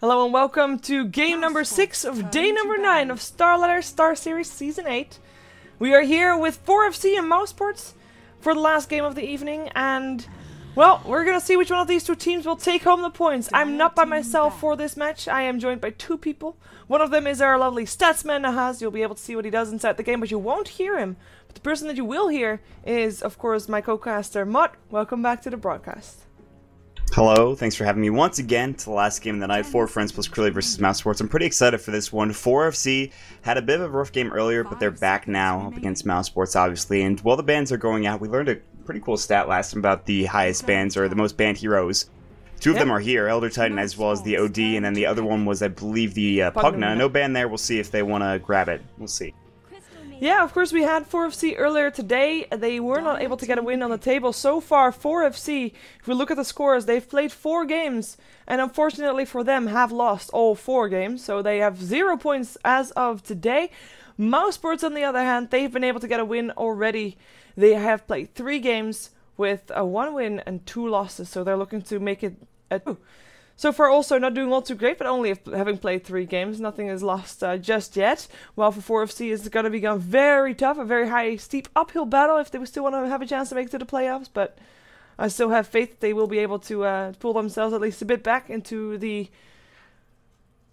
Hello and welcome to game number 6 of day number 9 of StarLadder Star Series Season 8. We are here with 4FC and Mousesports for the last game of the evening, and well, we're gonna see which one of these two teams will take home the points. I'm not by myself for this match. I am joined by two people. One of them is our lovely statsman Nahaz. You'll be able to see what he does inside the game, but you won't hear him. But the person that you will hear is, of course, my co-caster Mutt. Welcome back to the broadcast. Hello, thanks for having me once again to the last game of the night, 4 Friends plus Curly versus Mousesports. I'm pretty excited for this one. 4FC had a bit of a rough game earlier, but they're back now up against Mousesports, obviously. And while the bans are going out, we learned a pretty cool stat last time about the highest bans, or the most banned heroes. Two of them are here, Elder Titan as well as the OD, and then the other one was, I believe, the Pugna. No ban there, we'll see if they want to grab it. We'll see. Yeah, of course, we had 4FC earlier today. They were not able to get a win on the table. So far, 4FC, if we look at the scores, they've played 4 games, and unfortunately for them, have lost all 4 games. So they have 0 points as of today. Mousesports, on the other hand, they've been able to get a win already. They have played 3 games with a 1 win and 2 losses, so they're looking to make it a 2. So far also not doing all too great, but only having played 3 games. Nothing is lost just yet. While for 4FC it's going to become very tough, a very high, steep uphill battle if they still want to have a chance to make it to the playoffs. But I still have faith that they will be able to pull themselves at least a bit back into the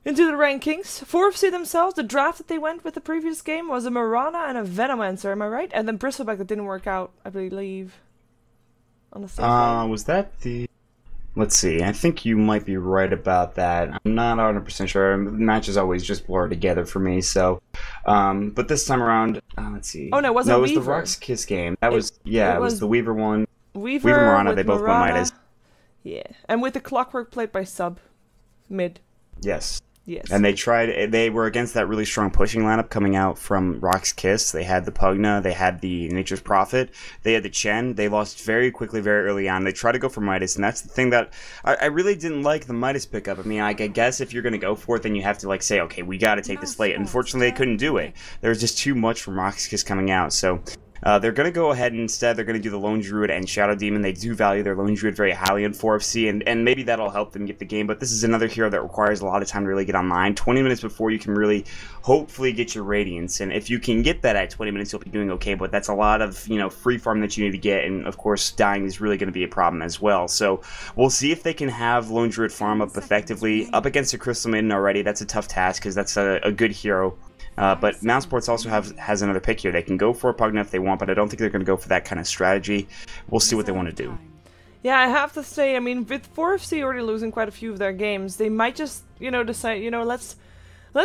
rankings. 4FC themselves, the draft that they went with the previous game was a Mirana and a Venomancer, am I right? And then Bristleback that didn't work out, I believe. On the same was that the... Let's see, I think you might be right about that. I'm not 100% sure. Matches always just blur together for me, so... but this time around, let's see. Oh no, it wasn't Weaver. It was the Rock's Kiss game. That was, yeah, it was the Weaver one. Weaver Mirana, they both won Midas. Yeah, and with the Clockwork played by Sub. Mid. Yes. Yes. And they were against that really strong pushing lineup coming out from Rock's Kiss. They had the Pugna, they had the Nature's Prophet, they had the Chen. They lost very quickly, very early on. They tried to go for Midas, and that's the thing that I really didn't like the Midas pickup. I mean, I guess if you're going to go for it, then you have to like say, okay, we got to take this late. Unfortunately, they couldn't do it. There was just too much from Rock's Kiss coming out, so... they're going to go ahead and instead, they're going to do the Lone Druid and Shadow Demon. They do value their Lone Druid very highly in 4FC, and maybe that'll help them get the game, but this is another hero that requires a lot of time to really get online. 20 minutes before you can really, hopefully, get your Radiance, and if you can get that at 20 minutes, you'll be doing okay, but that's a lot of, you know, free farm that you need to get, and of course, dying is really going to be a problem as well. So, we'll see if they can have Lone Druid farm up effectively. Up against a Crystal Maiden already, that's a tough task, because that's a good hero. But Mousesports also has another pick here. They can go for a Pugna if they want, but I don't think they're going to go for that kind of strategy. We'll see what they want to do. Yeah, I have to say, I mean, with 4FC already losing quite a few of their games, they might just, you know, decide, you know, let's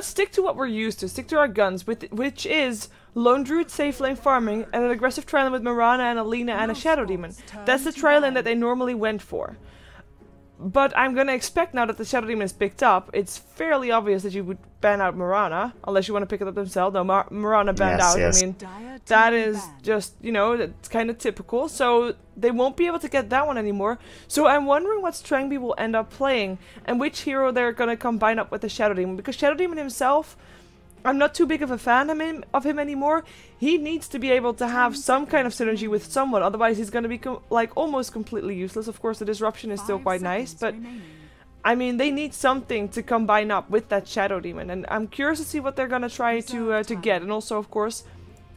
stick to what we're used to, stick to our guns, which is Lone Druid safe lane farming and an aggressive tri-lane with Mirana and Alina and a Shadow Demon. That's the tri-lane that they normally went for. But I'm gonna expect now that the Shadow Demon is picked up, it's fairly obvious that you would ban out Mirana, unless you want to pick it up themselves. No, Mirana banned out. Yes. I mean, that is just, you know, that's kind of typical. So they won't be able to get that one anymore. So I'm wondering what Strangby will end up playing, and which hero they're gonna combine up with the Shadow Demon. Because Shadow Demon himself, I'm not too big of a fan of him anymore. He needs to be able to have some kind of synergy with someone, otherwise he's going to be like almost completely useless. Of course, the disruption is still quite nice, but I mean, they need something to combine up with that Shadow Demon, and I'm curious to see what they're going to try to get, and also, of course,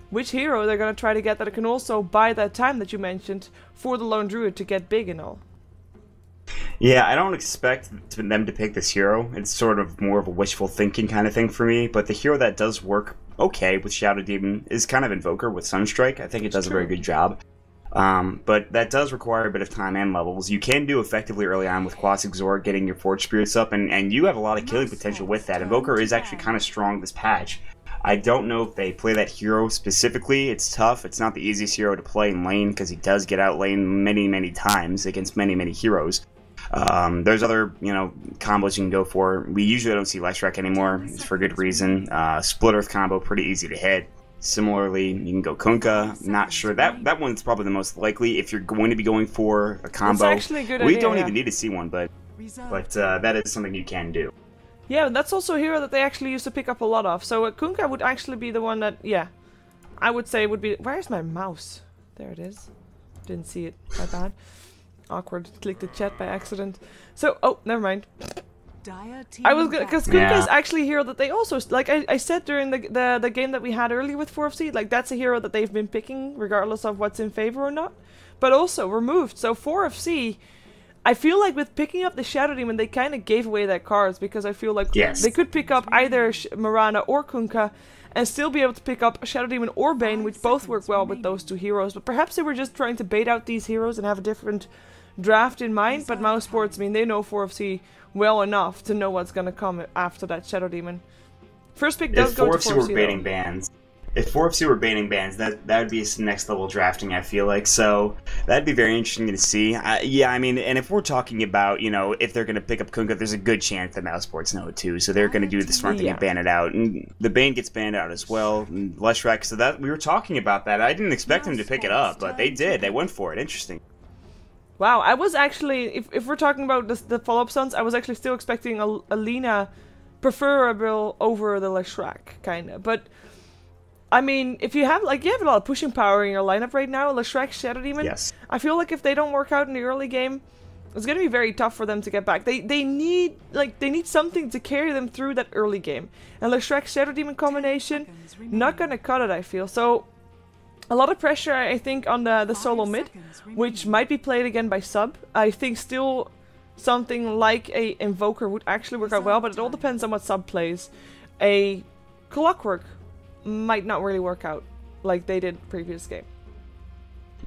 which hero they're going to try to get that can also buy that time that you mentioned for the Lone Druid to get big and all. Yeah, I don't expect them to pick this hero. It's sort of more of a wishful thinking kind of thing for me, but the hero that does work okay with Shadow Demon is kind of Invoker with Sunstrike. I think it does a very good job. But that does require a bit of time and levels. You can do effectively early on with Quas Exort, getting your Forge Spirits up, and you have a lot of killing potential with that. Invoker is actually kind of strong this patch. I don't know if they play that hero specifically. It's tough. It's not the easiest hero to play in lane, because he does get out lane many, many times against many, many heroes. There's other, you know, combos you can go for. We usually don't see Lexrec anymore. It's for good reason. Split Earth combo, pretty easy to hit. Similarly, you can go Kunkka. Not sure. That one's probably the most likely if you're going to be going for a combo. It's actually a good we idea, don't even need to see one, but that is something you can do. Yeah, that's also a hero that they actually used to pick up a lot of. So Kunkka would actually be the one that, yeah, I would say would be... Where's my mouse? There it is. Didn't see it. My bad. Awkward. Clicked the chat by accident. So, oh, never mind. I was because Kunkka is actually a hero that they also like. I said during the game that we had earlier with 4FC, like that's a hero that they've been picking regardless of what's in favor or not, but also removed. So 4FC, I feel like with picking up the Shadow Demon, they kind of gave away their cards because I feel like they could pick up either Mirana or Kunkka and still be able to pick up Shadow Demon or Bane, which both work well with those two heroes. But perhaps they were just trying to bait out these heroes and have a different draft in mind. But Mouse Sports, I mean, they know 4FC well enough to know what's going to come after that Shadow Demon. First pick does go to 4FC. If 4FC were baiting bans, if 4FC were banning bans, that would be some next level drafting, I feel like. So that'd be very interesting to see. Yeah, I mean, and if we're talking about, you know, if they're going to pick up Kunkka, there's a good chance that Mouse Sports know it too. So they're going to do the smart thing and ban it out. And the Bane gets banned out as well. And Leshrac, so that we were talking about that. I didn't expect them to pick it up, but they did. They went for it. Interesting. Wow, I was actually, if we're talking about the follow-up sons, I was actually still expecting a Lina preferable over the Leshrac, kind of. But I mean, if you have a lot of pushing power in your lineup right now, Leshrac, Shadow Demon, I feel like if they don't work out in the early game, it's gonna be very tough for them to get back. They need something to carry them through that early game. And Leshrac, Shadow Demon combination, not gonna cut it, I feel. So a lot of pressure, I think, on the solo mid, which might be played again by sub. I think still something like a Invoker would actually work out well, but it all depends on what sub plays. A Clockwork might not really work out like they did previous game.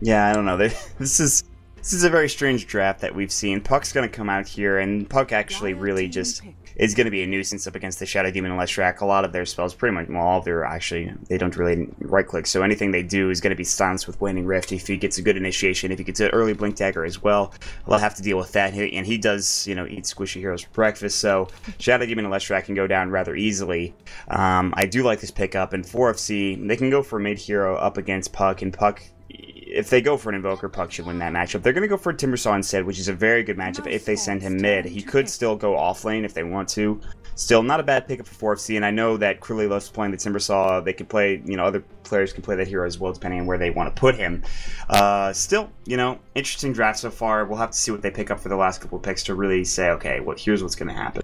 Yeah, I don't know. This is a very strange draft that we've seen. Puck's going to come out here, and Puck actually really just is going to be a nuisance up against the Shadow Demon and Leshrac. A lot of their spells, pretty much all of their, actually, they don't really right-click, so anything they do is going to be silenced with Waning Rift. If he gets a good initiation, if he gets an early Blink Dagger as well, they'll have to deal with that, and he does, you know, eat squishy heroes for breakfast, so Shadow Demon and Leshrac can go down rather easily. I do like this pickup, and 4FC, they can go for a mid-hero up against Puck, and Puck, if they go for an Invoker, Puck should win that matchup. They're going to go for a Timbersaw instead, which is a very good matchup if they send him mid. He could still go off lane if they want to. Still, not a bad pickup for 4FC, and I know that Krilley loves playing the Timbersaw. They can play, you know, other players can play that hero as well, depending on where they want to put him. Still, you know, interesting draft so far. We'll have to see what they pick up for the last couple of picks to really say, okay, here's what's going to happen.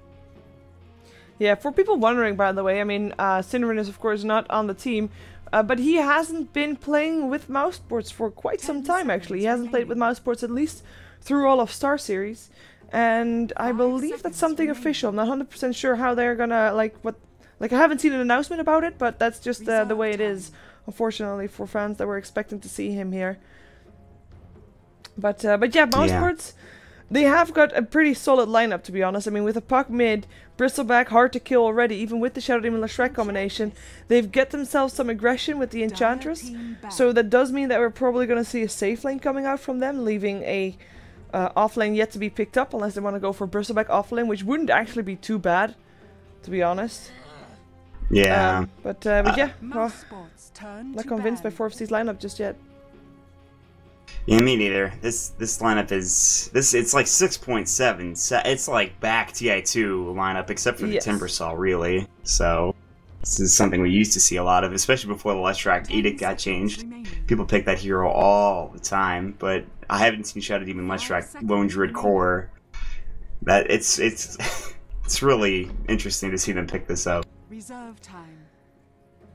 Yeah, for people wondering, by the way, I mean, Synderen is, of course, not on the team, but he hasn't been playing with Mouse Sports for quite some time, actually. He hasn't played with Mouse Sports at least through all of Star Series. And I believe that's something official. I'm not 100% sure how they're gonna, I haven't seen an announcement about it, but that's just the way it is, unfortunately, for fans that were expecting to see him here. But yeah, Mouse Sports, they have got a pretty solid lineup, to be honest. I mean, with a Puck mid, Bristleback hard to kill already, even with the Shadow Demon Leshrac combination. They've get themselves some aggression with the Enchantress, so that does mean that we're probably going to see a safe lane coming out from them, leaving a off lane yet to be picked up, unless they want to go for Bristleback off lane, which wouldn't actually be too bad, to be honest. Yeah. But yeah, not convinced by 4FC's lineup just yet. Yeah, me neither. This lineup is it's like 6.7. It's like back TI2 lineup, except for the Timbersaw, really. So this is something we used to see a lot of, especially before the Leshrac Edict got changed. People pick that hero all the time, but I haven't seen Shadow Demon Leshrac Lone Druid Core. That it's it's really interesting to see them pick this up. Reserve time.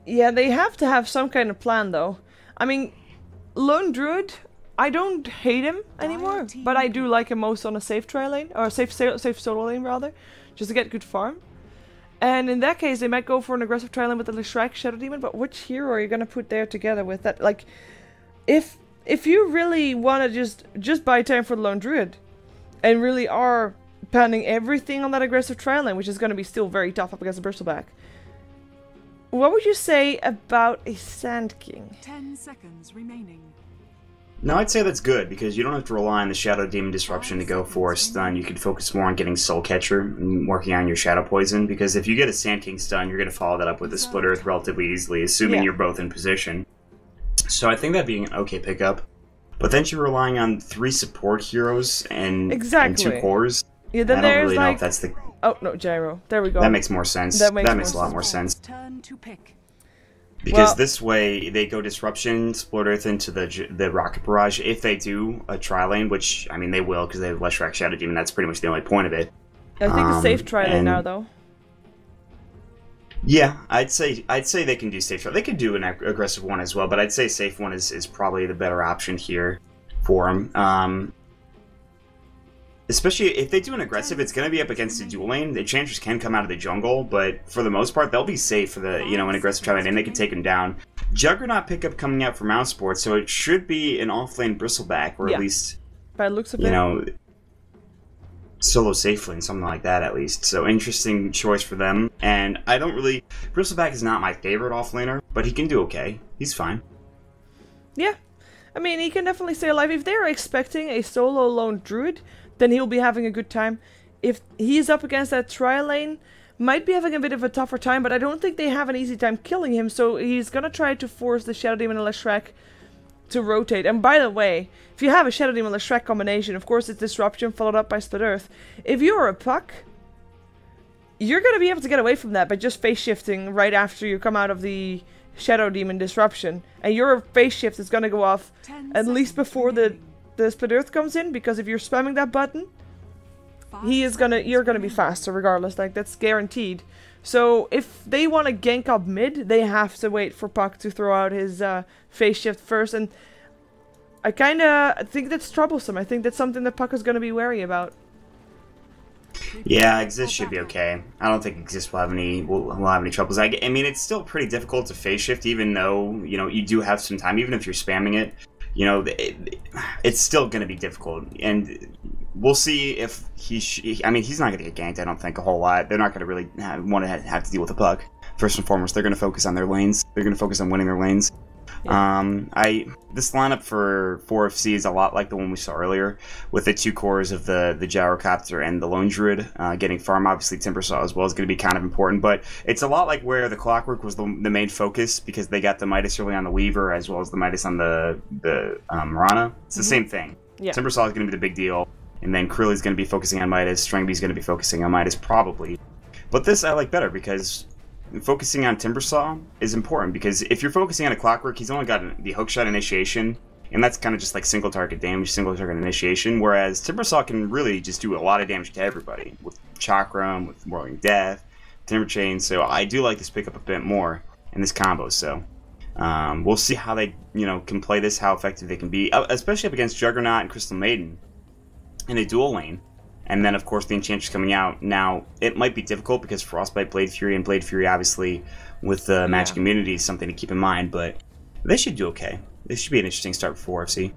Yeah, they have to have some kind of plan, though. I mean, Lone Druid, I don't hate him anymore, but I do like him most on a safe trial lane, or safe solo lane rather, just to get good farm. And in that case, they might go for an aggressive trial lane with the Leshrac Shadow Demon, but which hero are you gonna put there together with that? Like, if you really want to just buy time for the Lone Druid, and really are panning everything on that aggressive trial lane, which is gonna be still very tough up against the Bristleback, what would you say about a Sand King? 10 seconds remaining. No, I'd say that's good, because you don't have to rely on the Shadow Demon Disruption to go for a stun. You can focus more on getting Soul Catcher and working on your Shadow Poison, because if you get a Sand King stun, you're going to follow that up with a Split Earth relatively easily, assuming you're both in position. So I think that'd be an okay pickup. But then you're relying on 3 support heroes and 2 cores. Yeah, then I don't really know if that's the... Oh, no, Gyro. There we go. That makes more sense. That makes a lot more sense. Turn to pick. Because this way, they go Disruption, Split Earth into the Rocket Barrage. If they do a tri lane, which, I mean, they will, because they have Leshrac Shadow Demon, that's pretty much the only point of it. I think a safe try lane and- now, though. Yeah, I'd say they can do safe try. They could do an aggressive one as well, but I'd say safe one is probably the better option here for them. Especially if they do an aggressive, it's going to be up against the dual lane. The Enchantress can come out of the jungle, but for the most part, they'll be safe for the an aggressive try lane, and they can take him down. Juggernaut pickup coming out for Mouse Sports, so it should be an off-lane Bristleback, or at least by the looks of it. Solo safe lane, something like that at least. So interesting choice for them. And I don't really... Bristleback is not my favorite offlaner, but he can do okay. He's fine. Yeah. I mean, he can definitely stay alive. If they're expecting a solo lone druid, then he'll be having a good time. If he's up against that trial lane, might be having a bit of a tougher time, but I don't think they have an easy time killing him, so he's gonna try to force the Shadow Demon and Leshrac to rotate. And by the way, if you have a Shadow Demon Leshrac combination, of course it's Disruption followed up by Split Earth. If you're a Puck, you're going to be able to get away from that by just phase shifting right after you come out of the Shadow Demon Disruption. And your phase shift is going to go off at least before the Split Earth comes in, because if you're spamming that button, you're gonna be faster regardless, like that's guaranteed. So if they want to gank up mid, they have to wait for Puck to throw out his phase shift first, and I think that's troublesome. I think that's something that Puck is going to be wary about. Yeah, Exist should be okay. I don't think Exist will have any troubles. I mean, it's still pretty difficult to phase shift, even though you do have some time. Even if you're spamming it, it's still going to be difficult. And we'll see if I mean, he's not going to get ganked. I don't think a whole lot. They're not going to really want to have to deal with the Puck. First and foremost, they're going to focus on their lanes. They're going to focus on winning their lanes. Yeah. This lineup for 4FC is a lot like the one we saw earlier, with the two cores of the Gyrocopter and the Lone Druid getting farm. Obviously, Timbersaw as well is going to be kind of important, but it's a lot like where the Clockwork was the main focus, because they got the Midas early on the Weaver as well as the Midas on the Mirana. It's the same thing. Yeah. Timbersaw is going to be the big deal, and then Krilli's going to be focusing on Midas. Strangby's going to be focusing on Midas probably, but this I like better because focusing on Timbersaw is important, because if you're focusing on a Clockwork, he's only got the hookshot initiation, and that's kind of just like single target damage, single target initiation, whereas Timbersaw can really just do a lot of damage to everybody, with Chakram, with Whirling Death, Timber Chain, so I do like this pickup a bit more in this combo, so we'll see how they can play this, how effective they can be, especially up against Juggernaut and Crystal Maiden in a dual lane. And then, of course, the Enchantress coming out. Now, it might be difficult because Frostbite, Blade Fury, and Blade Fury, obviously, with the Magic Immunity is something to keep in mind, but they should do okay. This should be an interesting start for 4FC.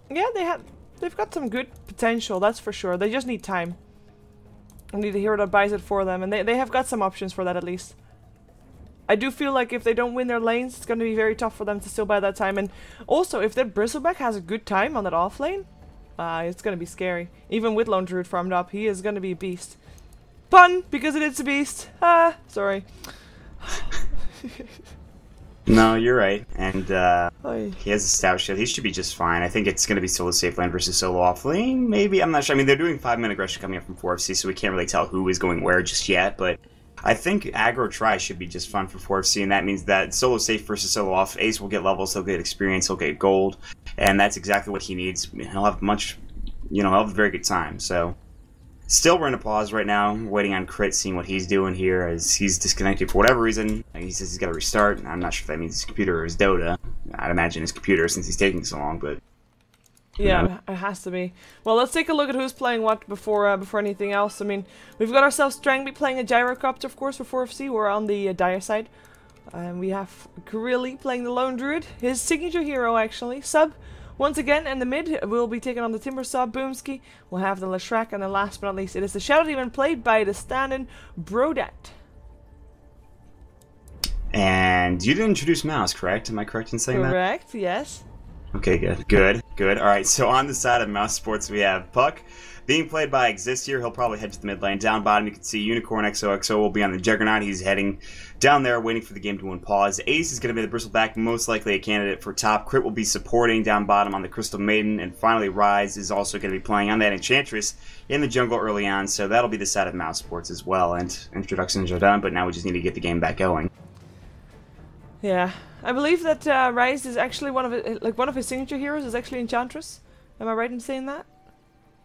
Yeah, they've got some good potential, that's for sure. They just need time. They need a hero that buys it for them, and they have got some options for that at least. I do feel like if they don't win their lanes, it's going to be very tough for them to still buy that time. And also, if that Bristleback has a good time on that off lane, it's gonna be scary. Even with Lone Druid farmed up, he is gonna be a beast. Pun, because it is a beast. Sorry. No, you're right. And he has a stout shield. He should be just fine. I think it's gonna be solo safe lane versus solo off lane. Maybe, I'm not sure. I mean, they're doing 5-minute aggression coming up from 4FC, so we can't really tell who is going where just yet. But I think aggro try should be just fun for 4FC, and that means that solo safe versus solo off, Ace will get levels, he'll get experience, he'll get gold, and that's exactly what he needs. He'll have he'll have a very good time. So, still we're in a pause right now, waiting on Crit, seeing what he's doing here, as he's disconnected for whatever reason. He says he's got to restart. I'm not sure if that means his computer or his Dota. I'd imagine his computer, since he's taking so long, but... Yeah, it has to be. Well, let's take a look at who's playing what before anything else. I mean, we've got ourselves Strangby playing a Gyrocopter, of course, for 4FC. We're on the Dire side. We have Krilli playing the Lone Druid. His signature hero, actually. Sub, once again, in the mid, will be taking on the Timbersaw, Boomski. We'll have the Leshrac, and then last but not least, it is the Shadow Demon played by the stand-in Brodat. And you didn't introduce Mouse, correct? Am I correct in saying that? Correct, yes. Okay, good. Alright, so on the side of Mouse Sports, we have Puck being played by Exist here. He'll probably head to the mid lane. Down bottom, you can see Unicorn XOXO will be on the Juggernaut. He's heading down there, waiting for the game to unpause. Ace is going to be the Bristleback, most likely a candidate for top. Crit will be supporting down bottom on the Crystal Maiden. And finally, Rise is also going to be playing on that Enchantress in the jungle early on. So that'll be the side of Mouse Sports as well. And introductions are done, but now we just need to get the game back going. Yeah, I believe that Rise is actually one of his signature heroes is actually Enchantress. Am I right in saying that?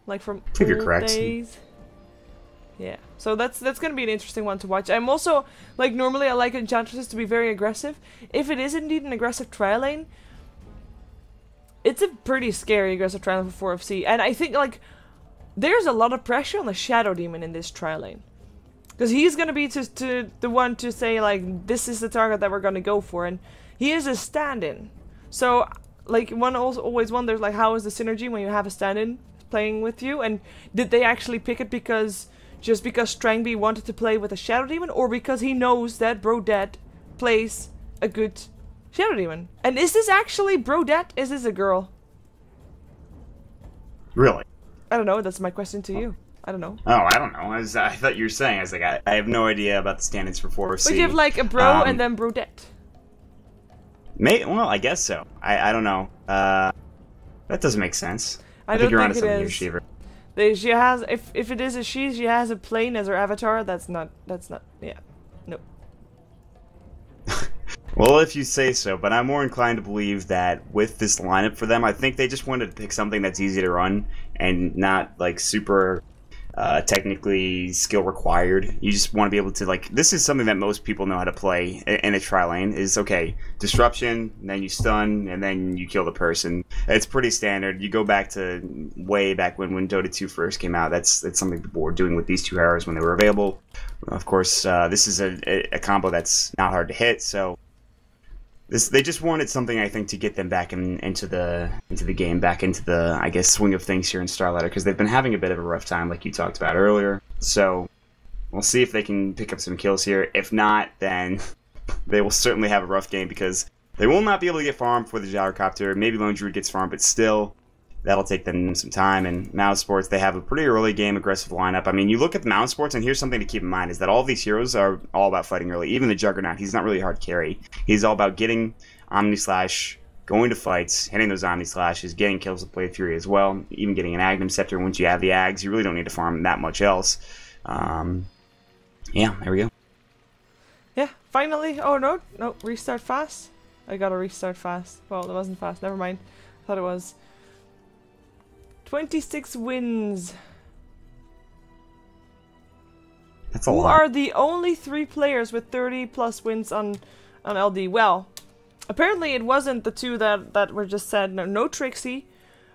Like from I think you're correct. Days? Yeah, so that's gonna be an interesting one to watch. I'm also, like, normally I like Enchantresses to be very aggressive. If it is indeed an aggressive trial lane, it's a pretty scary aggressive trial lane for 4FC. And I think, like, there's a lot of pressure on the Shadow Demon in this trial lane. Because he's gonna be to the one to say, like, this is the target that we're gonna go for. And he is a stand-in. So, like, one also always wonders, like, how is the synergy when you have a stand-in playing with you? And did they actually pick it because... just because Strangby wanted to play with a Shadow Demon, or because he knows that Brodet plays a good Shadow Demon? And is this actually Brodet? Is this a girl? Really? I don't know, that's my question to you. I don't know. Oh, I don't know. I thought you were saying, I was like, I have no idea about the standings for 4FC. But you have like a Bro and then Brodet. Well, I guess so. I don't know. That doesn't make sense. I think don't you're think onto it something is. here, Shiver. She has, if it is a she has a plane as her avatar. That's not, yeah. No. Well, if you say so, but I'm more inclined to believe that with this lineup for them, I think they just wanted to pick something that's easy to run and not, like, super technically skill required. You just want to be able to, like, this is something that most people know how to play in a tri lane, is, okay, disruption, and then you stun, and then you kill the person. It's pretty standard. You go back to way back when Dota 2 first came out. That's something people were doing with these two arrows when they were available. Of course, this is a combo that's not hard to hit, so they just wanted something, I think, to get them back into the game, back into the, I guess, swing of things here in StarLadder, because they've been having a bit of a rough time, like you talked about earlier. So we'll see if they can pick up some kills here. If not, then they will certainly have a rough game, because they will not be able to get farmed for the gyrocopter. Maybe Lone Druid gets farmed, but still, that'll take them some time. And Mouz Sports, they have a pretty early game aggressive lineup. I mean, you look at the Mouz Sports, and here's something to keep in mind, is that all of these heroes are all about fighting early. Even the Juggernaut, he's not really a hard carry. He's all about getting Omni Slash, going to fights, hitting those Omni Slashes, getting kills with Blade Fury as well, even getting an Agnum Scepter. Once you have the Ags, you really don't need to farm that much else. Yeah, there we go. Yeah, finally. Oh, no, restart fast. I gotta restart fast. Well, it wasn't fast, never mind. I thought it was. 26 wins. That's a Who lot. are the only 3 players with 30 plus wins on LD? Well, apparently it wasn't the 2 that were just said. No Trixie,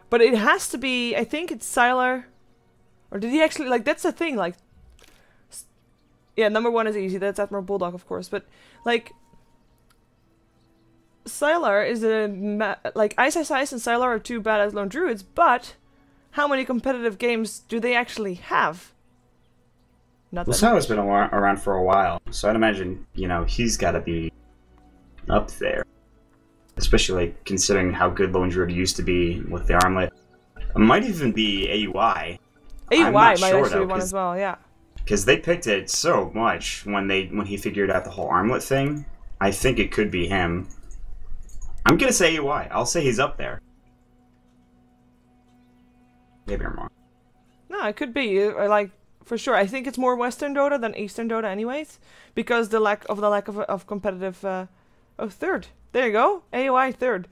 but it has to be. I think it's Sylar, or did he actually, like, that's the thing, like, yeah, number 1 is easy. That's Admiral Bulldog, of course, but like, Sylar is like, Ice Ice Ice and Sylar are 2 badass lone druids, but how many competitive games do they actually have? Not Well, that Sylar's been around for a while, so I'd imagine, you know, he's got to be up there. Especially, like, considering how good Lone Druid used to be with the armlet. It might even be AUI. AUI might sure, actually though, be one as well, yeah. Because they picked it so much when he figured out the whole armlet thing. I think it could be him. I'm gonna say AUI. I'll say he's up there. Maybe I'm wrong. No, it could be, like, for sure. I think it's more Western Dota than Eastern Dota anyways, because the lack of competitive, oh, 3rd. There you go, AOI 3rd.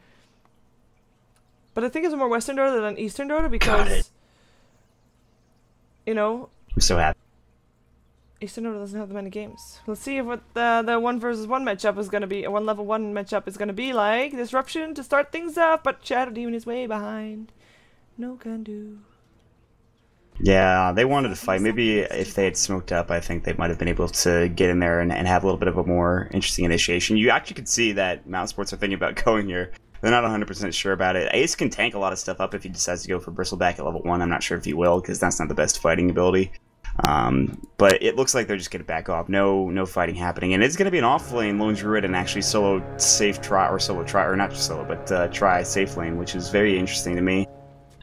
But I think it's more Western Dota than Eastern Dota because, you know, I'm so happy. Eastern Dota doesn't have that many games. Let's see what the 1 versus 1 matchup is going to be, a 1 level 1 matchup is going to be like. Disruption to start things up, but Shadow Demon is way behind. No can do. Yeah, they wanted to fight. Maybe if they had smoked up, I think they might have been able to get in there and have a little bit of a more interesting initiation. You actually could see that Mouz Sports are thinking about going here. They're not 100% sure about it. Ace can tank a lot of stuff up if he decides to go for Bristleback at level 1. I'm not sure if he will, because that's not the best fighting ability. But it looks like they're just going to back off. No fighting happening. And it's going to be an off-lane Lone Druid and actually solo safe try, or solo try, or not just solo, but try safe lane, which is very interesting to me.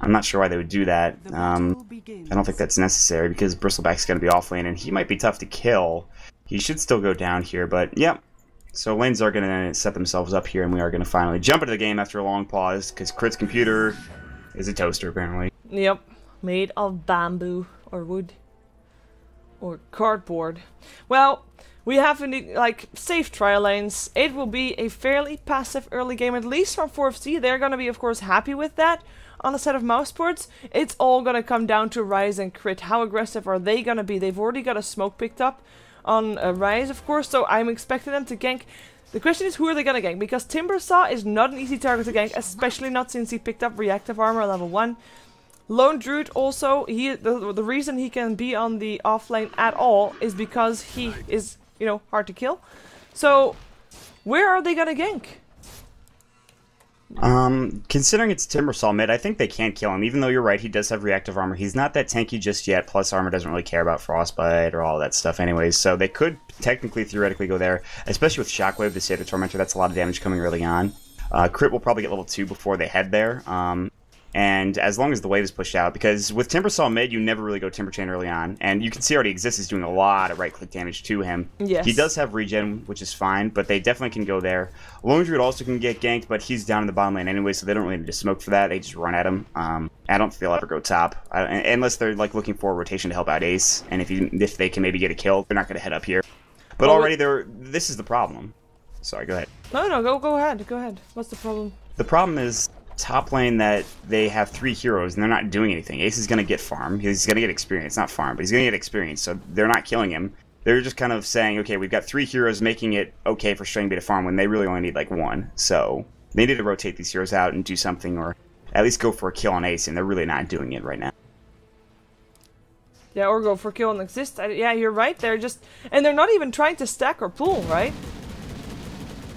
I'm not sure why they would do that. I don't think that's necessary, because Bristleback's going to be off-lane, and he might be tough to kill. He should still go down here, but yeah. So lanes are going to set themselves up here, and we are going to finally jump into the game after a long pause, because Crit's computer is a toaster, apparently. Yep. Made of bamboo, or wood, or cardboard. Well, we have like safe trial lanes. It will be a fairly passive early game, at least from 4FC. They're gonna be, of course, happy with that. On a set of mouse ports, it's all gonna come down to Rise and Crit. How aggressive are they gonna be? They've already got a smoke picked up on Rise, of course, so I'm expecting them to gank. The question is, who are they gonna gank? Because Timbersaw is not an easy target to gank, especially not since he picked up reactive armor level 1. Lone Druid also, the reason he can be on the off lane at all is because he is, you know, hard to kill. So, where are they gonna gank? Considering it's Timbersaw mid, I think they can't kill him, even though you're right, he does have reactive armor. He's not that tanky just yet, plus armor doesn't really care about frostbite or all that stuff anyways, so they could technically, theoretically go there, especially with Shockwave, the Satyr Tormentor. That's a lot of damage coming early on. Crit will probably get level 2 before they head there, and as long as the wave is pushed out, because with Timbersaw mid, you never really go Timber Chain early on, and you can see already Exist is doing a lot of right-click damage to him. Yes. He does have regen, which is fine, but they definitely can go there. Lone Druid also can get ganked, but he's down in the bottom lane anyway, so they don't really need to smoke for that. They just run at him. I don't think they'll ever go top, unless they're like looking for a rotation to help out Ace, and if they can maybe get a kill, they're not going to head up here. But already this is the problem. Sorry, go ahead. No, go ahead. Go ahead. What's the problem? The problem is top lane that they have 3 heroes and they're not doing anything. Ace is going to get farm. He's going to get experience. Not farm, but he's going to get experience. So they're not killing him. They're just kind of saying, okay, we've got 3 heroes making it okay for String B to farm when they really only need like 1. So they need to rotate these heroes out and do something, or at least go for a kill on Ace, and they're really not doing it right now. Yeah, or go for kill and Exist. Yeah, you're right. They're just... And they're not even trying to stack or pull, right?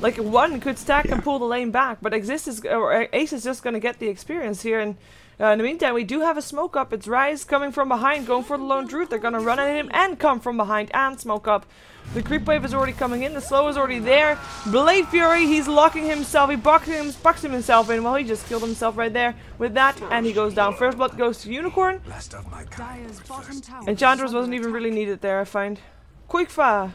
Like, one could stack and pull the lane back, but Exist is... Or Ace is just gonna get the experience here, and in the meantime, we do have a smoke up. It's Rise coming from behind, going for the Lone Druid. They're gonna run at him and come from behind and smoke up. The creep wave is already coming in. The slow is already there. Blade Fury, he's locking himself. He bucks himself in. Well, he just killed himself right there with that, and he goes down. First blood goes to Unicorn. Dire's bottom tower. Enchantress wasn't even really needed there, I find. Quick fire.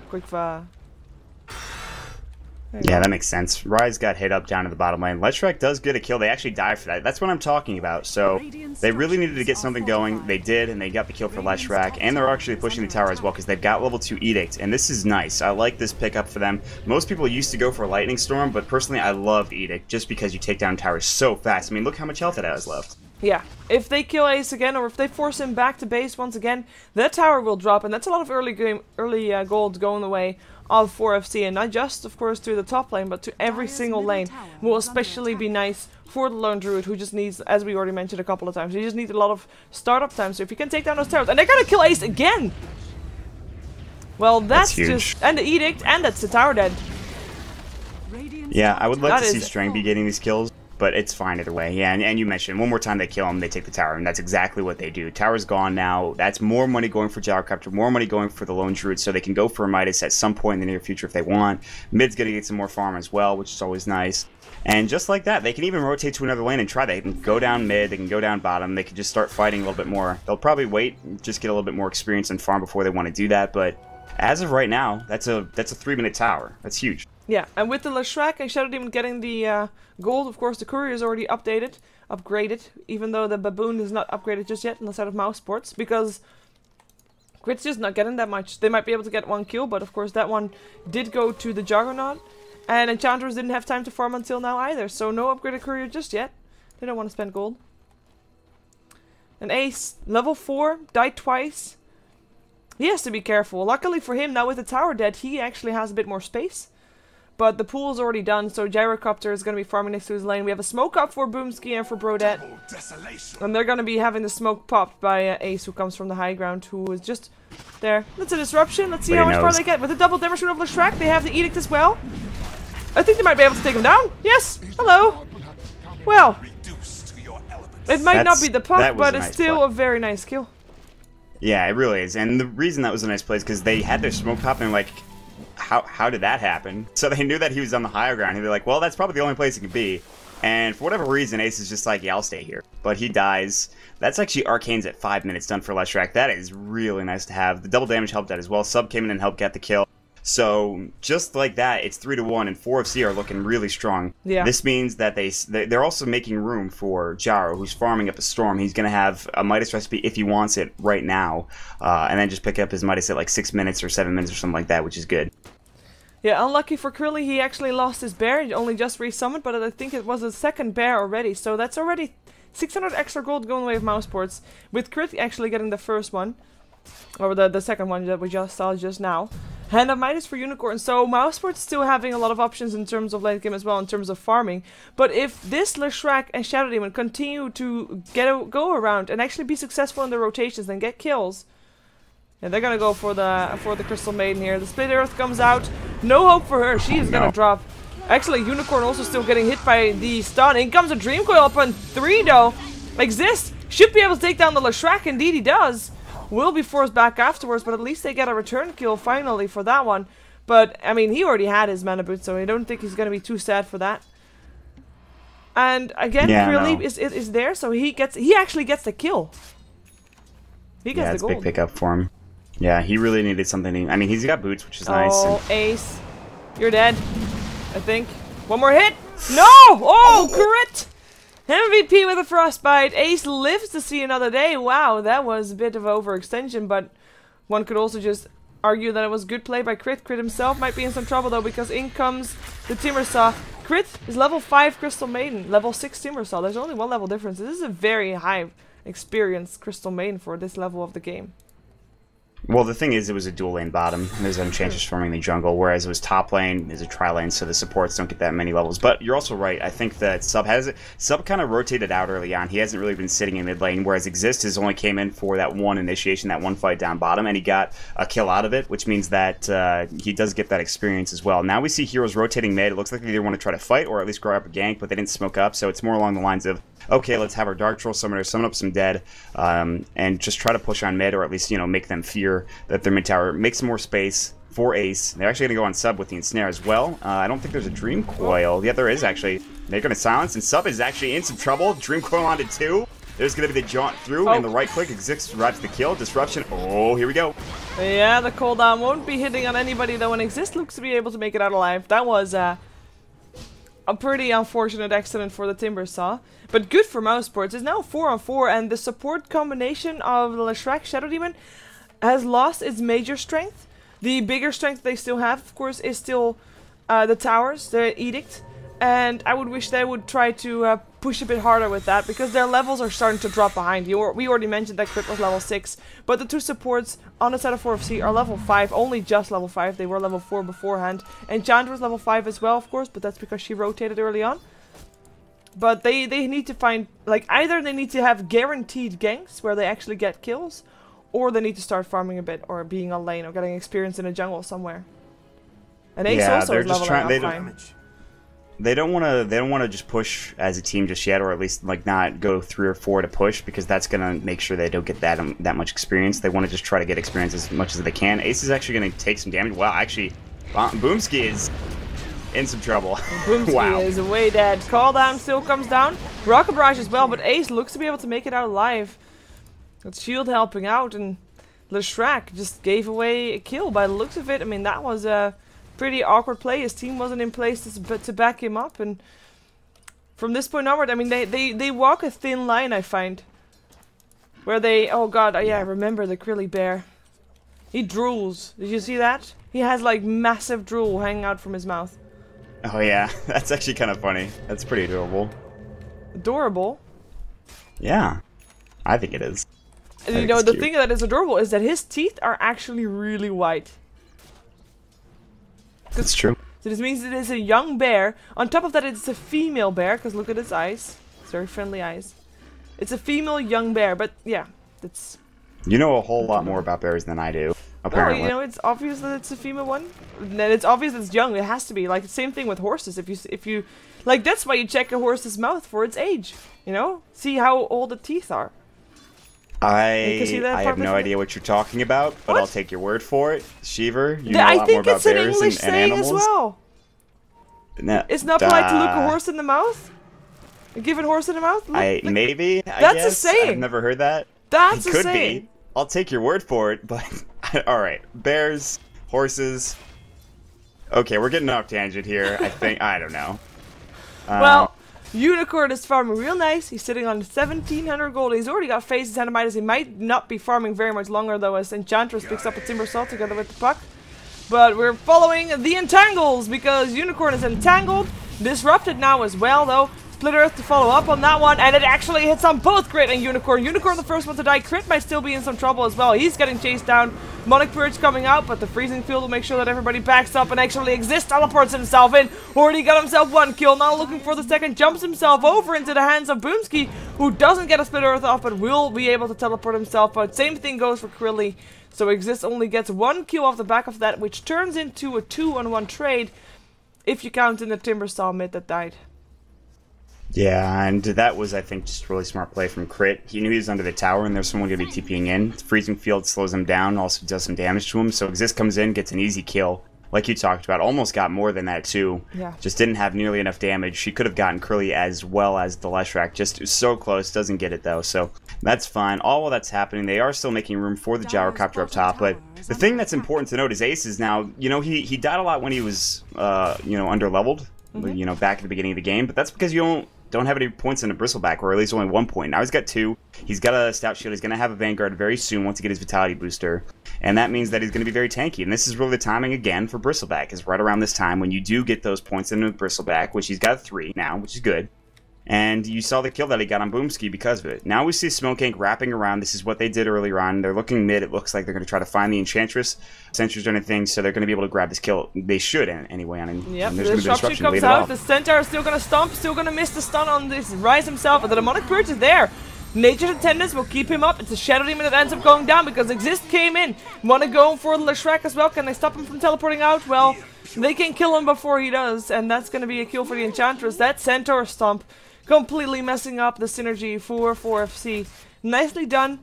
Yeah, that makes sense. Rise got hit up down to the bottom lane. Leshrac does get a kill. They actually die for that. That's what I'm talking about. So they really needed to get something going. They did, and they got the kill for Leshrac. And they're actually pushing the tower as well because they've got level 2 Edict. And this is nice. I like this pickup for them. Most people used to go for Lightning Storm, but personally I love Edict just because you take down towers so fast. I mean, look how much health it has left. Yeah, if they kill Ace again, or if they force him back to base once again, that tower will drop, and that's a lot of early gold going the way of 4FC, and not just, of course, to the top lane, but to every single lane. Will especially be nice for the Lone Druid, who just needs, as we already mentioned a couple of times, he just needs a lot of startup time. So if you can take down those towers, and they're gonna kill Ace again. Well, that's just, and the Edict, and that's the tower dead. Yeah, I would like to see Strang be getting these kills, but it's fine either way. Yeah, and you mentioned, one more time they kill him, they take the tower, and that's exactly what they do. Tower's gone now. That's more money going for Gyrocopter, more money going for the Lone Druid, so they can go for a Midas at some point in the near future if they want. Mid's gonna get some more farm as well, which is always nice. And just like that, they can even rotate to another lane and try that. They can go down mid, they can go down bottom, they can just start fighting a little bit more. They'll probably wait, just get a little bit more experience and farm before they want to do that, but as of right now, that's a 3-minute tower. That's huge. Yeah, and with the Leshrac and Shadow Demon getting the gold, of course, the courier is already upgraded, even though the baboon is not upgraded just yet on the side of mouse sports, because Crit's just not getting that much. They might be able to get 1 kill, but of course that one did go to the Juggernaut, and Enchantress didn't have time to farm until now either, so no upgraded courier just yet. They don't want to spend gold. An Ace, level 4, died twice. He has to be careful. Luckily for him, now with the tower dead, he actually has a bit more space. But the pool is already done, so Gyrocopter is going to be farming next to his lane. We have a smoke up for Boomski and for Brodet. And they're going to be having the smoke popped by Ace, who comes from the high ground, who is just there. That's a disruption. Let's see how much far they get. With the double damage of Leshrac, they have the Edict as well. I think they might be able to take him down. Yes! Hello! Well, it might not be the pop, but it's still a very nice kill. Yeah, it really is. And the reason that was a nice play is because they had their smoke pop and they're like, how did that happen? So they knew that he was on the higher ground. And they're like, well, that's probably the only place he could be. And for whatever reason, Ace is just like, yeah, I'll stay here. But he dies. That's actually Arcane's at 5 minutes done for Leshrac. That is really nice to have. The double damage helped that as well. Sub came in and helped get the kill. So just like that, it's 3-1, and 4FC are looking really strong. Yeah. This means that they're also making room for Jaro, who's farming up a Storm. He's going to have a Midas recipe if he wants it right now, and then just pick up his Midas at like 6 minutes or 7 minutes or something like that, which is good. Yeah, unlucky for Krilly, he actually lost his bear. He only just resummoned, but I think it was a second bear already. So that's already 600 extra gold going away with Mouse Sports. With Crit actually getting the first one. Or the second one that we just saw just now. Hand of Midas for Unicorn. So Mouse Sports still having a lot of options in terms of late game as well, in terms of farming. But if this Leshrac and Shadow Demon continue to go around and actually be successful in the rotations and get kills... Yeah, they're gonna go for the Crystal Maiden here. The Split Earth comes out. No hope for her. She is gonna drop. Actually, Unicorn also still getting hit by the stun. In comes a Dream Coil up on 3 though. Exist. Should be able to take down the Leshrac. Indeed he does. Will be forced back afterwards, but at least they get a return kill finally for that one. But, I mean, he already had his mana boot, so I don't think he's gonna be too sad for that. And again, Krilly is there, so he actually gets the kill. He gets the gold. Big pickup for him. Yeah, he really needed something. I mean, he's got boots, which is nice. Oh, Ace. You're dead, I think. One more hit. No! Oh, crit! MVP with a frostbite. Ace lives to see another day. Wow, that was a bit of overextension, but one could also just argue that it was good play by Crit. Crit himself might be in some trouble, though, because in comes the Timbersaw. Crit is level 5 Crystal Maiden, level 6 Timbersaw. There's only 1 level difference. This is a very high experienced Crystal Maiden for this level of the game. Well, the thing is, it was a dual lane bottom, and there's Enchantress farming the jungle, whereas it was top lane, is a tri lane, so the supports don't get that many levels. But you're also right. I think that Sub kind of rotated out early on. He hasn't really been sitting in mid lane, whereas Exist has only came in for that one initiation, that one fight down bottom, and he got a kill out of it, which means that he does get that experience as well. Now we see heroes rotating mid. It looks like they either want to try to fight or at least grow up a gank, but they didn't smoke up, so it's more along the lines of, okay, let's have our Dark Troll Summoner summon up some dead, and just try to push on mid, or at least, you know, make them fear that their mid tower, make some more space for Ace. They're actually going to go on Sub with the Ensnare as well. I don't think there's a Dream Coil. Yeah, there is actually. They're going to silence, and Sub is actually in some trouble. Dream Coil onto 2. There's going to be the jaunt through, and the right click. Exist arrives the kill. Disruption. Oh, here we go. Yeah, the cooldown won't be hitting on anybody, though, and Exist looks to be able to make it out alive. That was a pretty unfortunate accident for the Timbersaw. But good for Mouse Sports. It's now 4-on-4, and the support combination of the Leshrac Shadow Demon has lost its major strength. The bigger strength they still have, of course, is still the towers, the Edict. And I would wish they would try to push a bit harder with that, because their levels are starting to drop behind. We already mentioned that Crit was level 6, but the 2 supports on the side of 4FC are level 5, only just level 5. They were level 4 beforehand. And Chandra was level 5 as well, of course, but that's because she rotated early on. But they need to find, like, either they need to have guaranteed ganks where they actually get kills, or they need to start farming a bit, or being on lane, or getting experience in a jungle somewhere. And Ace also is leveling up fine. They don't want to just push as a team just yet, or at least like not go 3 or 4 to push, because that's gonna make sure they don't get that much experience. They want to just try to get experience as much as they can. Ace is actually going to take some damage. Wow, actually, Boomski is in some trouble. Boomski is way dead. Call down still comes down. Rocket Barrage as well, but Ace looks to be able to make it out alive. With Shield helping out, and Leshrac just gave away a kill by the looks of it. I mean, that was a pretty awkward play. His team wasn't in place to back him up, and from this point onward, I mean, they walk a thin line, I find. Where they, oh god, yeah, I remember the Krilly bear. He drools. Did you see that? He has like massive drool hanging out from his mouth. Oh yeah, that's actually kind of funny. That's pretty adorable. Adorable? Yeah, I think it is. And you know, the thing that is adorable is that his teeth are actually really white. That's true. So this means it is a young bear. On top of that, it's a female bear, because look at its eyes. It's very friendly eyes. It's a female young bear, but yeah, that's... You know a whole lot more about bears than I do, apparently. Well, you know, it's obvious that it's a female one. And it's obvious it's young. It has to be. Like, the same thing with horses. If you... Like, that's why you check a horse's mouth for its age. You know? See how old the teeth are. I have no idea what you're talking about, but I'll take your word for it. Shiver, you know a lot more about bears and animals. I think it's an English saying as well. No, it's not polite to look a horse in the mouth? Give a horse in the mouth? Maybe, I that's guess. A saying. I've never heard that. That's a saying. Could be. I'll take your word for it, but... Alright, bears, horses... Okay, we're getting off tangent here, I think. I don't know. Well... Unicorn is farming real nice. He's sitting on 1700 gold. He's already got phases and Midas. He might not be farming very much longer though, as Enchantress picks up a Timbersaw together with the puck. But we're following the entangles because Unicorn is entangled. Disrupted now as well, though. Split Earth to follow up on that one, and it actually hits on both Crit and Unicorn. Unicorn the first one to die. Crit might still be in some trouble as well. He's getting chased down. Demonic Purge coming out, but the freezing field will make sure that everybody backs up and actually exists. Teleports himself in. Already got himself one kill. Now looking for the second. Jumps himself over into the hands of Boomski, who doesn't get a Split Earth off, but will be able to teleport himself. But same thing goes for Krilly. So Exist only gets one kill off the back of that, which turns into a 2-on-1 trade if you count in the Timbersaw mid that died. Yeah, and that was, I think, just really smart play from Crit. He knew he was under the tower, and there's someone going to be TPing in. Freezing Field slows him down, also does some damage to him, so Exist comes in, gets an easy kill. Like you talked about, almost got more than that, too. Yeah. Just didn't have nearly enough damage. She could have gotten Curly as well as the Leshrac, just so close, doesn't get it, though, so that's fine. All while that's happening, they are still making room for the Gyrocopter up top, but the thing that's important to note is Ace is now, you know, he died a lot when he was, you know, under-leveled, you know, back at the beginning of the game, but that's because you don't have any points in a Bristleback, or at least only 1 point. Now he's got 2. He's got a Stout Shield. He's going to have a Vanguard very soon once he gets his Vitality Booster. And that means that he's going to be very tanky. And this is really the timing again for Bristleback, is right around this time when you do get those points in a Bristleback, which he's got 3 now, which is good. And you saw the kill that he got on Boomski because of it. Now we see Smoke Ink wrapping around. This is what they did earlier on. They're looking mid. It looks like they're going to try to find the Enchantress, Sentries or anything, so they're going to be able to grab this kill. They should, anyway. Yep, the disruption comes out. The Centaur is still going to stomp, still going to miss the stun on this Rise himself, but the Demonic Purge is there. Nature's Attendance will keep him up. It's a Shadow Demon that ends up going down because Exist came in. Want to go for the Leshrac as well. Can they stop him from teleporting out? Well, they can kill him before he does, and that's going to be a kill for the Enchantress. That Centaur stomp completely messing up the synergy for 4FC. Nicely done.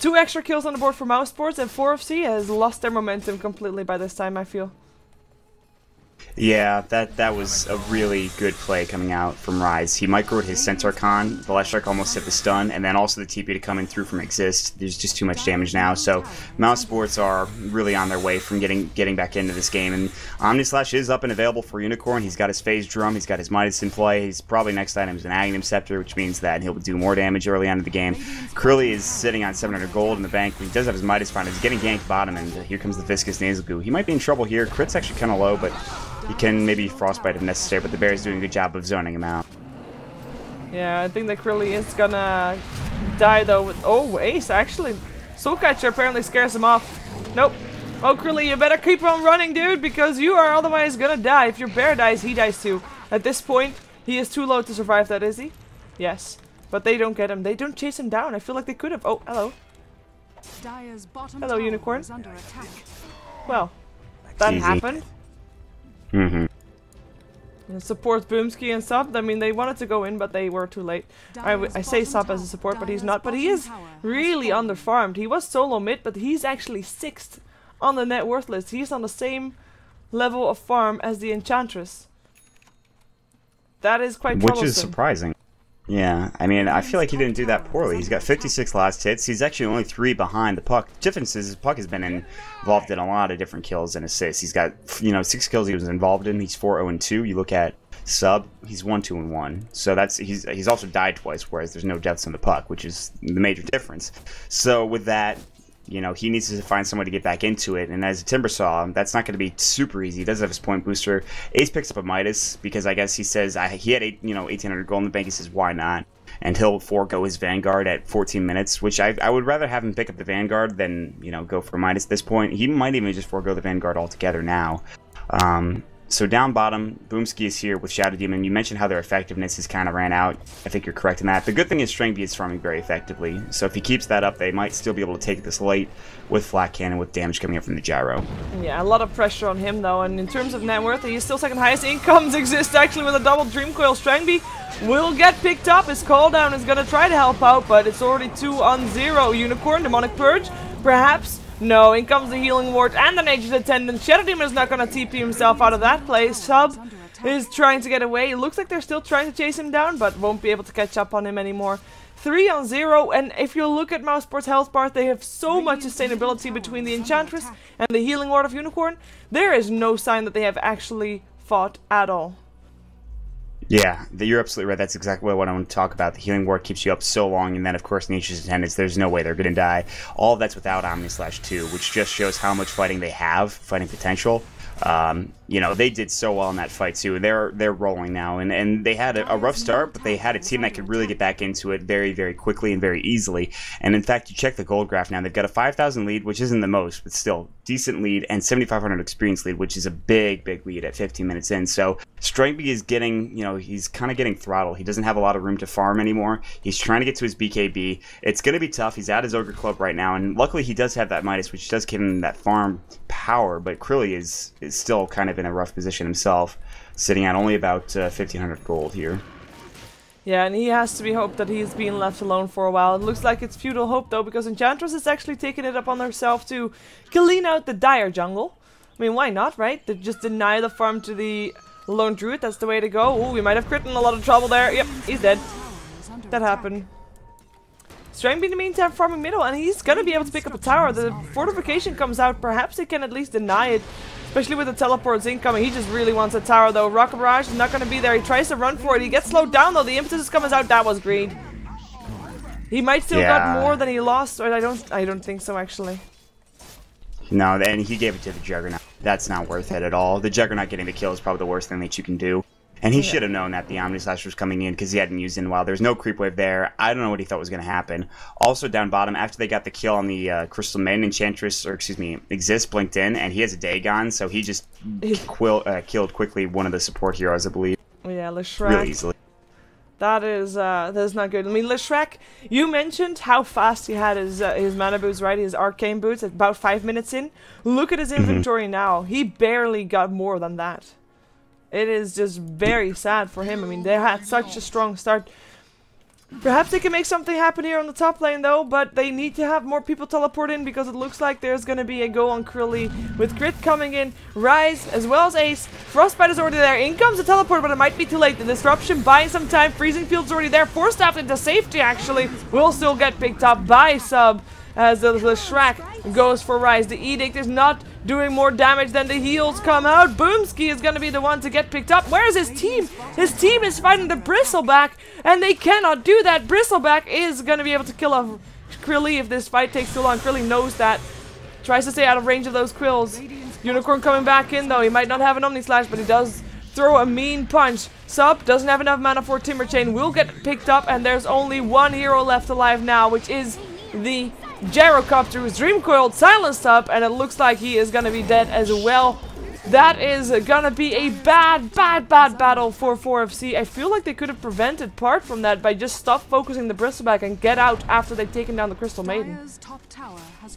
2 extra kills on the board for Mouse Sports, and 4FC has lost their momentum completely by this time, I feel. Yeah, that was a really good play coming out from Rise. He microed his Centaur Con, the Leshrac almost hit the stun, and then also the TP to come in through from Exist. There's just too much damage now, so Mouse Sports are really on their way from getting back into this game. And Omnislash is up and available for Unicorn. He's got his Phase Drum, he's got his Midas in play. He's probably next item is an Aghanim Scepter, which means that he'll do more damage early on in the game. Krilly is sitting on 700 gold in the bank. He does have his Midas Finder. He's getting ganked bottom, and here comes the Viscous Nasal Goo. He might be in trouble here. Crit's actually kind of low, but he can maybe Frostbite if necessary, but the bear is doing a good job of zoning him out. Yeah, I think that Krilly is gonna die though with... Oh, Ace, actually. Soul Catcher apparently scares him off. Nope. Oh, Krilly, you better keep on running, dude, because you are otherwise gonna die. If your bear dies, he dies too. At this point, he is too low to survive that, is he? Yes. But they don't get him. They don't chase him down. I feel like they could have. Oh, hello. Hello, Unicorn. Well, that happened. Support Boomski and Sub. I mean, they wanted to go in, but they were too late. I say Sub as a support, but he's not. But he is really underfarmed. He was solo mid, but he's actually 6th on the net worth list. He's on the same level of farm as the Enchantress. That is quite troublesome. Which is surprising. Yeah, I mean, I feel like he didn't do that poorly. He's got 56 last hits. He's actually only 3 behind the Puck. The difference is Puck has been involved in a lot of different kills and assists. He's got, you know, 6 kills he was involved in. He's 4-0-2. You look at Sub, he's 1-2-1. So that's he's also died twice, whereas there's no deaths on the Puck, which is the major difference. So with that, you know, he needs to find someone to get back into it, and as a Timbersaw, that's not going to be super easy. He does have his point booster. Ace picks up a Midas, because I guess he says, he had 1,800 gold in the bank, he says, why not? And he'll forego his Vanguard at 14 minutes, which I would rather have him pick up the Vanguard than, you know, go for Midas at this point. He might even just forego the Vanguard altogether now. So down bottom, Boomski is here with Shadow Demon. You mentioned how their effectiveness has kind of ran out. I think you're correct in that. The good thing is Strangby is farming very effectively. So if he keeps that up, they might still be able to take this late with Flat Cannon with damage coming up from the Gyro. Yeah, a lot of pressure on him though. And in terms of net worth, he's still second highest. Incomes exist actually with a double Dream Coil. Strangby will get picked up. His call down is going to try to help out, but it's already 2-0. Unicorn, Demonic Purge, perhaps. No, in comes the Healing Ward and the Nature's Attendant. Shadow Demon is not going to TP himself out of that place. Sub is trying to get away. It looks like they're still trying to chase him down, but won't be able to catch up on him anymore. 3-0, and if you look at Mousesport's health bar, they have so much sustainability between the Enchantress and the Healing Ward of Unicorn. There is no sign that they have actually fought at all. Yeah, you're absolutely right. That's exactly what I want to talk about. The healing ward keeps you up so long, and then, of course, Nature's Attendants, there's no way they're going to die. All of that's without Omni/2, which just shows how much fighting they have, fighting potential. You know, they did so well in that fight, too. They're rolling now, and they had a rough start, but they had a team that could really get back into it very, very quickly and very easily. And, in fact, you check the gold graph now. They've got a 5,000 lead, which isn't the most, but still decent lead, and 7,500 experience lead, which is a big, big lead at 15 minutes in. So Strengtby is getting, you know, he's kind of getting throttled. He doesn't have a lot of room to farm anymore. He's trying to get to his BKB. It's going to be tough. He's at his Ogre Club right now, and luckily he does have that Midas, which does give him that farm power, but Krilly is still kind of in a rough position himself, sitting at only about 1,500 gold here. Yeah, and he has to be hoped that he's being left alone for a while. It looks like it's futile hope, though, because Enchantress is actually taking it upon herself to clean out the dire jungle. I mean, why not, right? To just deny the farm to the lone druid, that's the way to go. Ooh, we might have crit in a lot of trouble there. Yep, he's dead. That happened. Strengtby in the meantime farming middle, and he's gonna be able to pick up a tower. The fortification comes out, perhaps he can at least deny it. Especially with the teleports incoming. He just really wants a tower though. Rocket Barrage is not going to be there. He tries to run for it. He gets slowed down though. The impetus is coming out. That was greed. He might still got more than he lost. Or I don't think so actually. No, and he gave it to the Juggernaut. That's not worth it at all. The Juggernaut getting the kill is probably the worst thing that you can do. And he should have known that the Omni/Slash was coming in because he hadn't used it in a while. There's no creep wave there. I don't know what he thought was going to happen. Also down bottom, after they got the kill on the Crystal Maiden, Enchantress, or excuse me, Exist blinked in, and he has a Dagon, so he just killed quickly one of the support heroes, I believe. Yeah, Leshrac. Really easily. That is not good. I mean, Leshrac, you mentioned how fast he had his mana boots, right? His arcane boots at about 5 minutes in. Look at his inventory now. He barely got more than that. It is just very sad for him. I mean, they had such a strong start. Perhaps they can make something happen here on the top lane, though, but they need to have more people teleport in because it looks like there's going to be a go on Krilly with Grit coming in, Rise, as well as Ace. Frostbite is already there. In comes the teleport, but it might be too late. The disruption buying some time. Freezing Field's already there. Forced out into safety, actually. Will still get picked up by Sub as the Shrek goes for Rise. The Edict is not doing more damage than the heals come out. Boomski is going to be the one to get picked up. Where's his team? His team is fighting the Bristleback, and they cannot do that. Bristleback is going to be able to kill off Krilly if this fight takes too long. Krilly knows that. Tries to stay out of range of those quills. Unicorn coming back in, though. He might not have an Omni-Slash, but he does throw a mean punch. Sub doesn't have enough mana for Timber Chain. Will get picked up, and there's only one hero left alive now, which is the Gyrocopter, who's Dream Coiled, silenced up, and it looks like he is gonna be dead as well. That is gonna be a bad battle for 4FC. I feel like they could have prevented part from that by just stop focusing the Bristleback and get out after they've taken down the Crystal Maiden.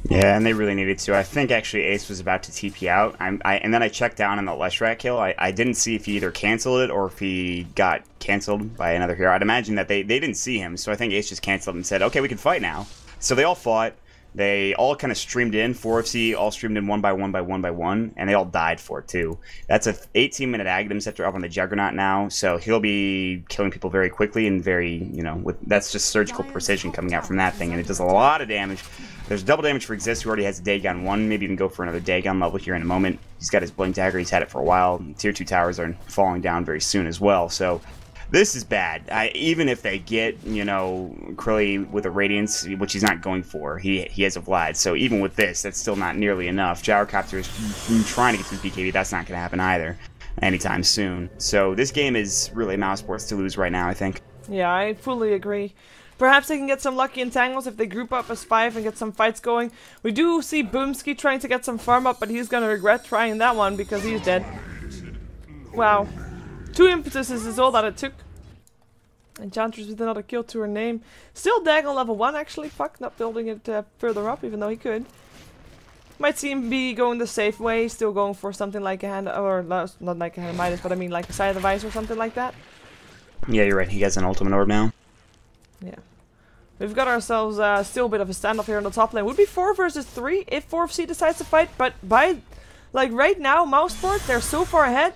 Yeah, and they really needed to. I think actually Ace was about to TP out. And then I checked down on the Leshrac kill. I didn't see if he either canceled it or if he got canceled by another hero. I'd imagine that they didn't see him, so I think Ace just canceled and said, okay, we can fight now. So they all fought. They all kind of streamed in. 4FC all streamed in one by one, and they all died for it too. That's a 18-minute Aghanim Scepter up on the Juggernaut now, so he'll be killing people very quickly and very, you know, that's just surgical precision coming out from that thing, and it does a lot of damage. There's double damage for Exist, who already has a Dagon 1, maybe even go for another Dagon level here in a moment. He's got his Blink Dagger, he's had it for a while. Tier 2 towers are falling down very soon as well, so this is bad. Even if they get, you know, Krilly with a Radiance, which he's not going for, he has a Vlad. So even with this, that's still not nearly enough. Gyrocopter is trying to get to his BKB. That's not going to happen either anytime soon. So this game is really Mouse Sports to lose right now, I think. Yeah, I fully agree. Perhaps they can get some lucky entangles if they group up as 5 and get some fights going. We do see Boomski trying to get some farm up, but he's going to regret trying that one because he's dead. Wow. 2 impetuses is all that it took. Enchantress with another kill to her name. Still Dagon level 1 actually. Fuck, not building it further up, even though he could. Might seem be going the safe way. Still going for something like a hand, or not like a hand of Midas, but I mean like a Side of the Vice or something like that. Yeah, you're right. He has an ultimate orb now. Yeah. We've got ourselves still a bit of a standoff here on the top lane. Would be 4 versus 3 if 4FC decides to fight, but by, like right now, Mouseport, they're so far ahead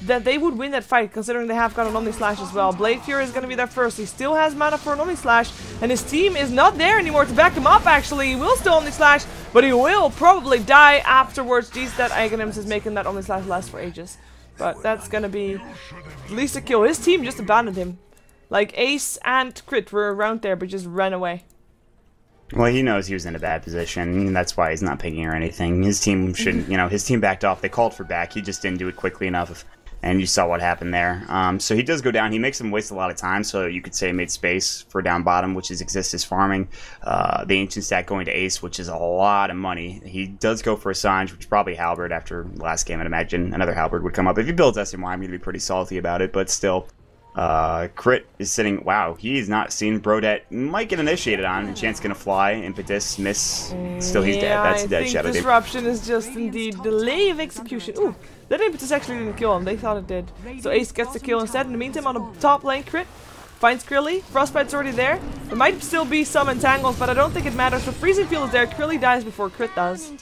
that they would win that fight, considering they have got an Omni-Slash as well. Blade Fury is going to be there first. He still has mana for an Omni-Slash, and his team is not there anymore to back him up, actually. He will still Omni-Slash, but he will probably die afterwards. Jeez, that Aghanims is making that Omni-Slash last for ages. But that's gonna be at least a kill. His team just abandoned him. Like, Ace and Crit were around there, but just ran away. Well, he knows he was in a bad position, and that's why he's not picking or anything. His team shouldn't, you know, his team backed off. They called for back. He just didn't do it quickly enough, and you saw what happened there. So he does go down. He makes them waste a lot of time, so you could say he made space for down bottom, which is Exists farming. The Ancient Stack going to Ace, which is a lot of money. He does go for a Sange, which is probably Halberd after last game, I'd imagine. Another Halberd would come up. If he builds SMY, I'm going to be pretty salty about it, but still. Crit is sitting. Wow, he's not seen. Brodette might get initiated on. Chance gonna fly. Impetus miss. Still, he's dead. That's a dead Shadow. Disruption is just indeed delay of execution. Ooh, that Impetus actually didn't kill him. They thought it did. So Ace gets the kill instead. In the meantime, on the top lane, Crit finds Krilly. Frostbite's already there. There might still be some entangles, but I don't think it matters. So Freezing Field is there. Krilly dies before Crit does.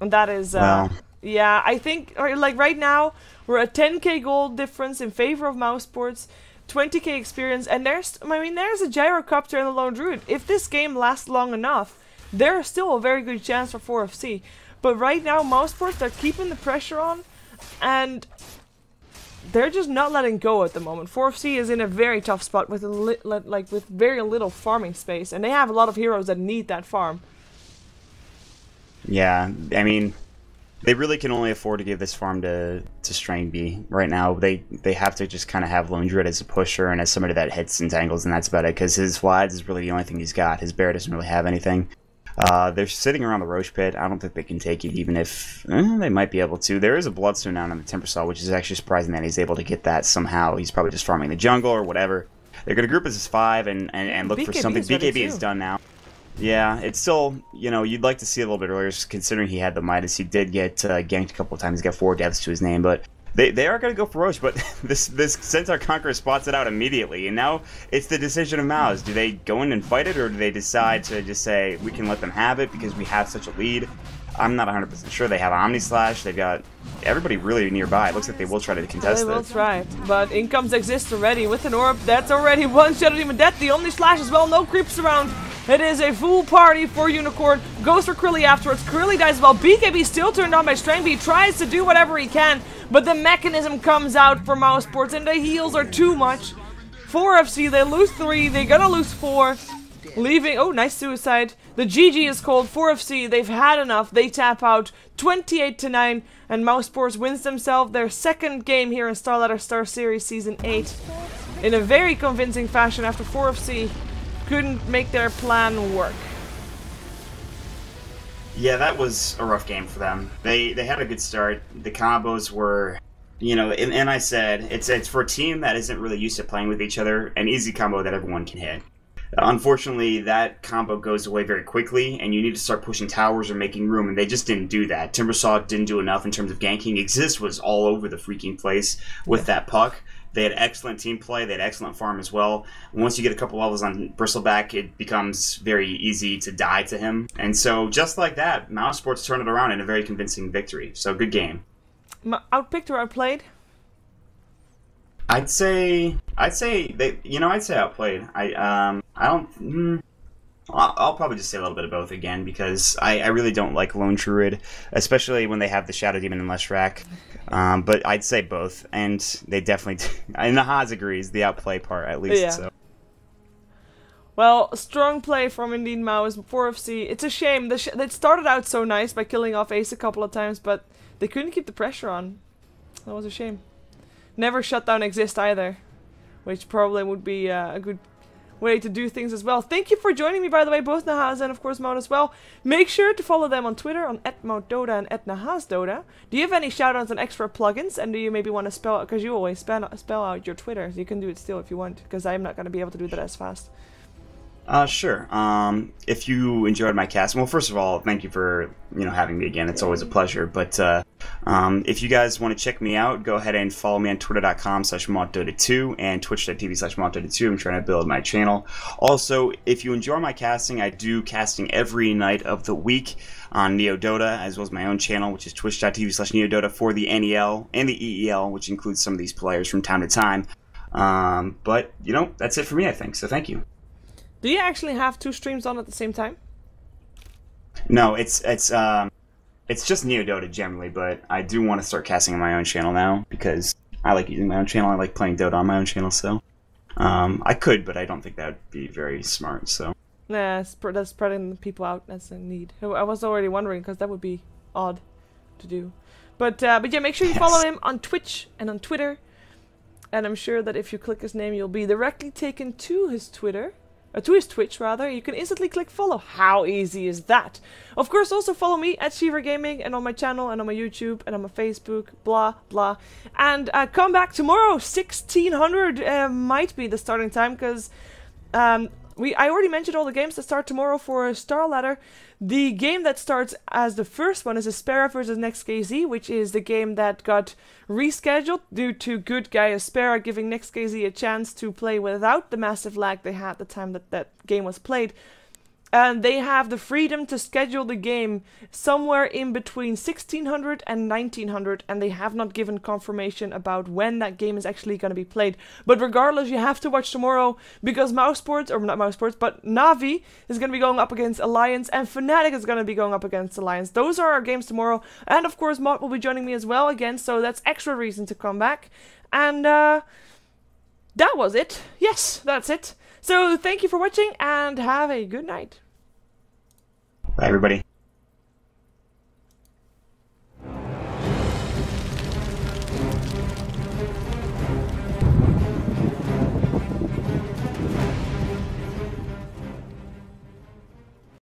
And that is, yeah, I think, like right now, we're at 10k gold difference in favor of Mouse Sports, 20k experience, and there's a Gyrocopter and the Lone Druid. If this game lasts long enough, there's still a very good chance for 4FC. But right now, Mouse Sports, they're keeping the pressure on, and they're just not letting go at the moment. 4FC is in a very tough spot with with very little farming space, and they have a lot of heroes that need that farm. Yeah, I mean, they really can only afford to give this farm to Strain B right now. They have to just kind of have Lone Druid as a pusher and as somebody that hits entangles, and that's about it, because his Vlads is really the only thing he's got. His bear doesn't really have anything. They're sitting around the Roche Pit. I don't think they can take it, even if they might be able to. There is a Bloodstone down on the Timbersaw, which is actually surprising that he's able to get that somehow. He's probably just farming the jungle or whatever. They're going to group as 5 and look for something. BKB is done now. Yeah, it's still, you know, you'd like to see a little bit earlier, considering he had the Midas. He did get ganked a couple of times. He's got 4 deaths to his name, but they are going to go for Roche. But this Centaur Conqueror spots it out immediately, and now it's the decision of Mouz. Do they go in and fight it, or do they decide to just say, we can let them have it because we have such a lead? I'm not 100% sure. They have Omni Slash. They've got everybody really nearby. It looks like they will try to contest it. They will try, but incomes exist already with an orb. That's already one Shadow Demon death. The Omni Slash as well. No creeps around. It is a full party for Unicorn. Goes for Krilly afterwards. Krilly dies as well. BKB still turned on by Strength. He tries to do whatever he can, but the mechanism comes out for Mouse Sports, and the heals are too much. 4FC, they lose 3. They're gonna lose 4. Leaving, oh, nice suicide. The GG is called. 4FC, they've had enough. They tap out 28-9, and Mouse Sports wins themselves their second game here in StarLadder Star Series Season 8 in a very convincing fashion after 4FC couldn't make their plan work. Yeah, that was a rough game for them. They had a good start. The combos were, you know, and I said, it's for a team that isn't really used to playing with each other, an easy combo that everyone can hit. Unfortunately, that combo goes away very quickly, and you need to start pushing towers or making room, and they just didn't do that. Timbersaw didn't do enough in terms of ganking. Exist was all over the freaking place with that puck. They had excellent team play. They had excellent farm as well. Once you get a couple levels on Bristleback, it becomes very easy to die to him. And so, just like that, Mouse Sports turned it around in a very convincing victory. So, good game. Outpicked or outplayed? I'd say they, you know, I'd say outplayed. I'll probably just say a little bit of both again, because I really don't like Lone Druid, especially when they have the Shadow Demon and Leshrac. But I'd say both, and they definitely, and Nahaz agrees, the outplay part at least. Yeah. So. Well, strong play from indeed Mouz. 4FC. It's a shame. They started out so nice by killing off Ace a couple of times, but they couldn't keep the pressure on. That was a shame. Never shut down Exist either, which probably would be a good way to do things as well. Thank you for joining me, by the way, both Nahaz and of course Moud as well. Make sure to follow them on Twitter on @MoudDota and @NahazDota. Do you have any shoutouts on extra plugins, and do you maybe want to spell, because you always spell out your Twitter, so you can do it still if you want, because I'm not going to be able to do that as fast. Sure. If you enjoyed my cast, well, first of all, thank you for, you know, having me again. It's always a pleasure. But if you guys want to check me out, go ahead and follow me on twitter.com/MontDota2 and twitch.tv/MontDota2. I'm trying to build my channel. Also, if you enjoy my casting, I do casting every night of the week on NeoDota, as well as my own channel, which is twitch.tv/NeoDota for the NEL and the EEL, which includes some of these players from time to time. But, you know, that's it for me, I think. So thank you. Do you actually have 2 streams on at the same time? No, it's It's just Neo Dota generally, but I do want to start casting on my own channel now because I like using my own channel. I like playing Dota on my own channel, so I could, but I don't think that would be very smart. So yeah, that's spreading people out. That's a need. I was already wondering because that would be odd to do. But yeah, make sure you follow him on Twitch and on Twitter. And I'm sure that if you click his name, you'll be directly taken to his Twitter. To his Twitch, rather. You can instantly click follow. How easy is that? Of course, also follow me at Shiver Gaming and on my channel and on my YouTube and on my Facebook, blah, blah. And come back tomorrow, 1600 might be the starting time, because I already mentioned all the games that start tomorrow for StarLadder. The game that starts as the first one is Aspera vs NextKZ, which is the game that got rescheduled due to good guy Aspera giving NextKZ a chance to play without the massive lag they had at the time that that game was played. And they have the freedom to schedule the game somewhere in between 1600 and 1900, and they have not given confirmation about when that game is actually going to be played. But regardless, you have to watch tomorrow, because Mousesports, or not Mousesports, but Navi is going to be going up against Alliance, and Fnatic is going to be going up against Alliance. Those are our games tomorrow, and of course Mod will be joining me as well again, so that's extra reason to come back. And that was it. Yes, that's it. So thank you for watching, and have a good night. bye, everybody.